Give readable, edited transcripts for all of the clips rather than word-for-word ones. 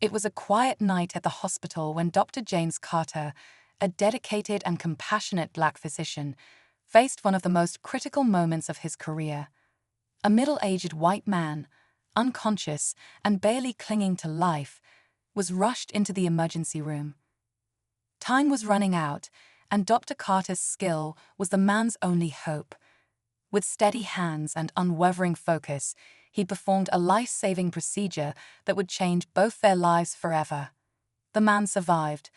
It was a quiet night at the hospital when Dr. James Carter, a dedicated and compassionate black physician, faced one of the most critical moments of his career. A middle-aged white man, unconscious and barely clinging to life, was rushed into the emergency room. Time was running out, and Dr. Carter's skill was the man's only hope. With steady hands and unwavering focus, he performed a life-saving procedure that would change both their lives forever. The man survived,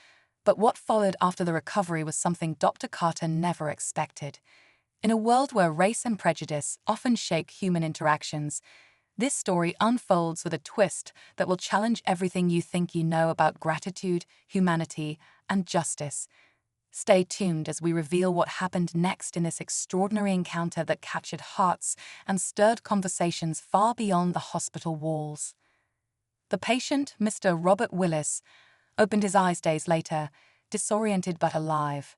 but what followed after the recovery was something Dr. Carter never expected. In a world where race and prejudice often shape human interactions, this story unfolds with a twist that will challenge everything you think you know about gratitude, humanity, and justice. Stay tuned as we reveal what happened next in this extraordinary encounter that captured hearts and stirred conversations far beyond the hospital walls. The patient, Mr. Robert Willis, opened his eyes days later, disoriented but alive.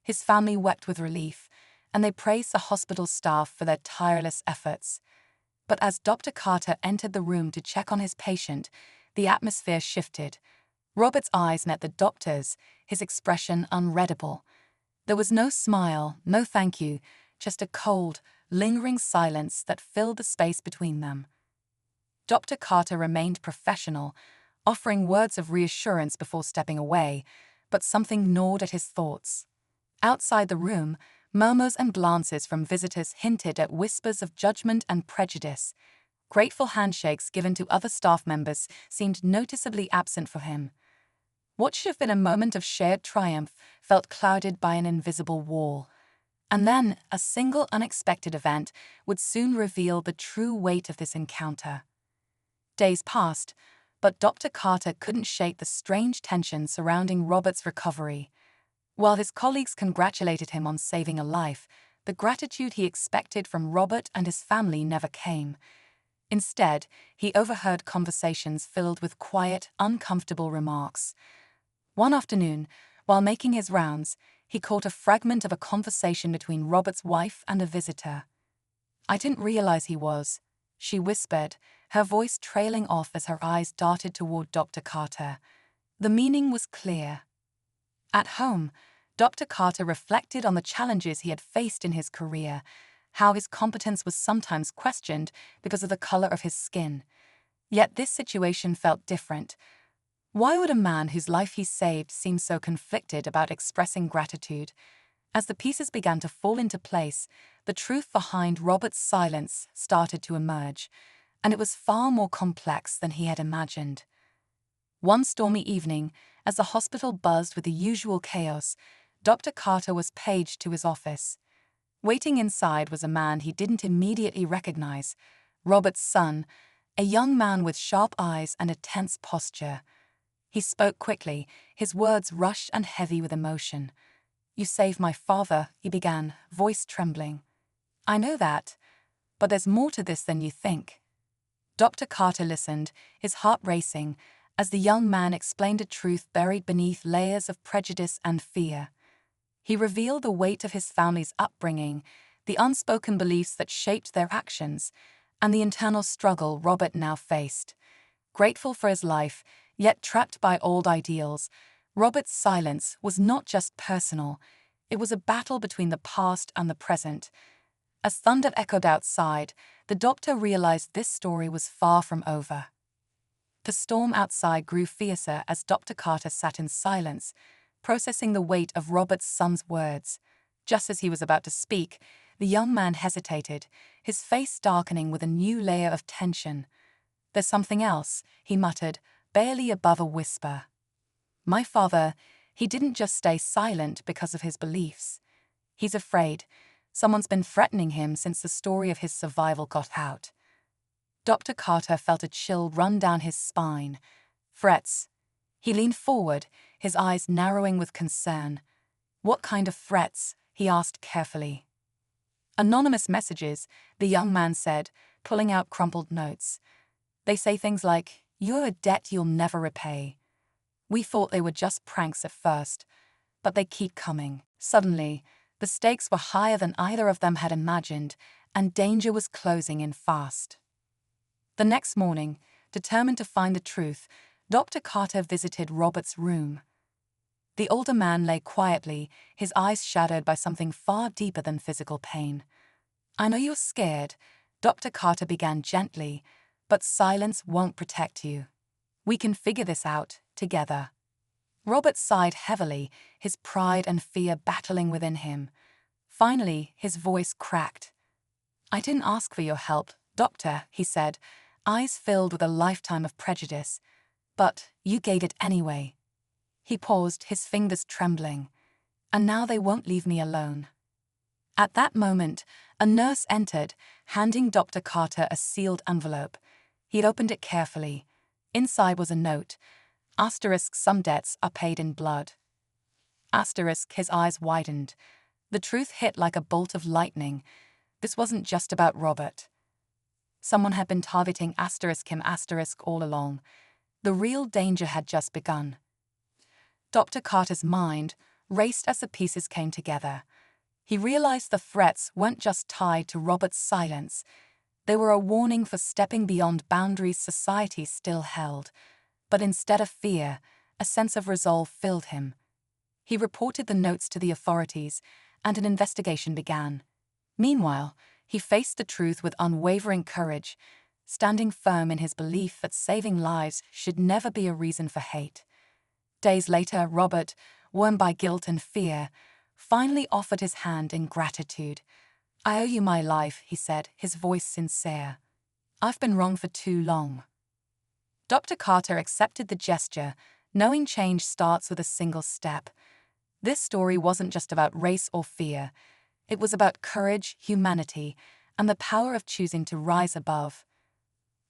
His family wept with relief, and they praised the hospital staff for their tireless efforts. But as Dr. Carter entered the room to check on his patient, the atmosphere shifted. Robert's eyes met the doctor's, his expression unreadable. There was no smile, no thank you, just a cold, lingering silence that filled the space between them. Dr. Carter remained professional, offering words of reassurance before stepping away, but something gnawed at his thoughts. Outside the room, murmurs and glances from visitors hinted at whispers of judgment and prejudice. Grateful handshakes given to other staff members seemed noticeably absent for him. What should have been a moment of shared triumph felt clouded by an invisible wall. And then, a single unexpected event would soon reveal the true weight of this encounter. Days passed, but Dr. Carter couldn't shake the strange tension surrounding Robert's recovery. While his colleagues congratulated him on saving a life, the gratitude he expected from Robert and his family never came. Instead, he overheard conversations filled with quiet, uncomfortable remarks. One afternoon, while making his rounds, he caught a fragment of a conversation between Robert's wife and a visitor. "I didn't realize he was," she whispered, her voice trailing off as her eyes darted toward Dr. Carter. The meaning was clear. At home, Dr. Carter reflected on the challenges he had faced in his career, how his competence was sometimes questioned because of the color of his skin. Yet this situation felt different. Why would a man whose life he saved seem so conflicted about expressing gratitude? As the pieces began to fall into place, the truth behind Robert's silence started to emerge, and it was far more complex than he had imagined. One stormy evening, as the hospital buzzed with the usual chaos, Dr. Carter was paged to his office. Waiting inside was a man he didn't immediately recognize, Robert's son, a young man with sharp eyes and a tense posture. He spoke quickly, his words rushed and heavy with emotion. "You saved my father," he began, voice trembling. "I know that, but there's more to this than you think." Dr. Carter listened, his heart racing, as the young man explained a truth buried beneath layers of prejudice and fear. He revealed the weight of his family's upbringing, the unspoken beliefs that shaped their actions, and the internal struggle Robert now faced. Grateful for his life, yet trapped by old ideals, Robert's silence was not just personal, it was a battle between the past and the present. As thunder echoed outside, the doctor realized this story was far from over. The storm outside grew fiercer as Dr. Carter sat in silence, processing the weight of Robert's son's words. Just as he was about to speak, the young man hesitated, his face darkening with a new layer of tension. "There's something else," he muttered, barely above a whisper. "My father, he didn't just stay silent because of his beliefs. He's afraid. Someone's been threatening him since the story of his survival got out." Dr. Carter felt a chill run down his spine. "Threats?" He leaned forward, his eyes narrowing with concern. "What kind of threats?" he asked carefully. "Anonymous messages," the young man said, pulling out crumpled notes. "They say things like, 'You're a debt you'll never repay.' We thought they were just pranks at first, but they keep coming." Suddenly, the stakes were higher than either of them had imagined, and danger was closing in fast. The next morning, determined to find the truth, Dr. Carter visited Robert's room. The older man lay quietly, his eyes shadowed by something far deeper than physical pain. "I know you're scared," Dr. Carter began gently, "but silence won't protect you. We can figure this out together." Robert sighed heavily, his pride and fear battling within him. Finally, his voice cracked. "I didn't ask for your help, Doctor," he said, eyes filled with a lifetime of prejudice. "But you gave it anyway." He paused, his fingers trembling. "And now they won't leave me alone." At that moment, a nurse entered, handing Dr. Carter a sealed envelope. He had opened it carefully. Inside was a note. Asterisk, "Some debts are paid in blood." Asterisk, his eyes widened. The truth hit like a bolt of lightning. This wasn't just about Robert. Someone had been targeting him all along. The real danger had just begun. Dr. Carter's mind raced as the pieces came together. He realized the threats weren't just tied to Robert's silence. They were a warning for stepping beyond boundaries society still held. But instead of fear, a sense of resolve filled him. He reported the notes to the authorities, and an investigation began. Meanwhile, he faced the truth with unwavering courage, standing firm in his belief that saving lives should never be a reason for hate. Days later, Robert, worn by guilt and fear, finally offered his hand in gratitude. "I owe you my life," he said, his voice sincere. "I've been wrong for too long." Dr. Carter accepted the gesture, knowing change starts with a single step. This story wasn't just about race or fear. It was about courage, humanity, and the power of choosing to rise above.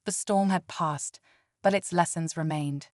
The storm had passed, but its lessons remained.